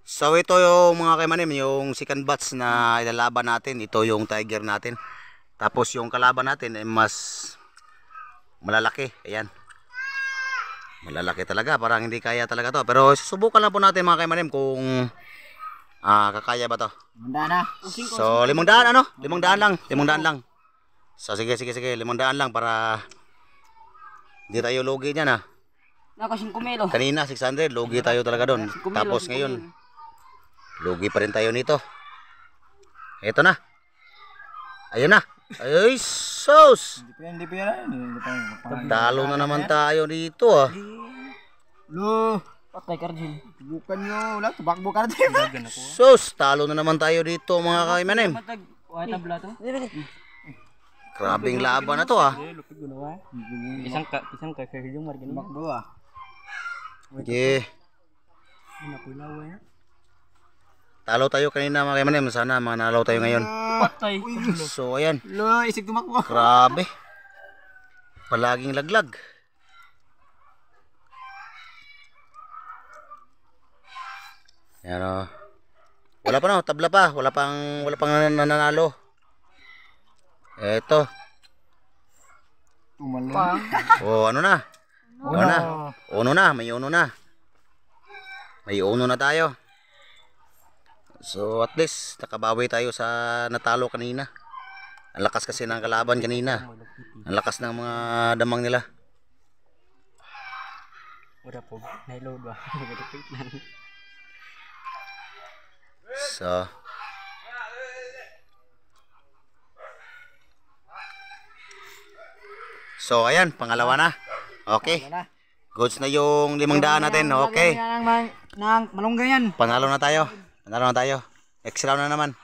So ito yung mga kaimanim, yung second batch na ilalaban natin. Ito yung tiger natin. Tapos yung kalaban natin ay mas malalaki. Ayan. Malalaki talaga. Parang hindi kaya talaga to. Pero susubukan lang po natin mga kaimanim kung kakaya ba to. 500 na. So 500 ano? 500 lang. 500 lang. So sige. 500 lang para hindi tayo lugi niyan ha. Nako 5 kilo. Kanina 600, lugi tayo talaga doon. Tapos ngayon, lugi pa rin tayo nito. Ito na. Ayun na. Ay, sus! Hindi pa yan. Talo na naman tayo dito ah. Lo, patay Karjin. Bukan nyo, wala, tubakbo ka natin. Sus, talo na naman tayo dito mga kaimanim. Grabing laban na to ah. Isang kakahilong margin. Tumakbo ah. Yeah. Talo tayo kanina mga kaimanim. Sana manalo tayo ngayon. Patay. So ayan. Lo, isig tumakbo. Grabe. Palaging laglag. Yan o. Wala pa no, tabla pa. Wala pang nananalo. Eto. Oh, ano na? Uno na, may uno na. May uno na tayo. So at least nakabawi tayo sa natalo kanina. Ang lakas kasi ng kalaban kanina. Ang lakas ng mga damang nila. Udah po, nailod ba? So ayan, pangalawa na. Okay. Goods na yung 500 natin. Okay. Nang malunggay yan. Panalo na tayo. Next round na naman.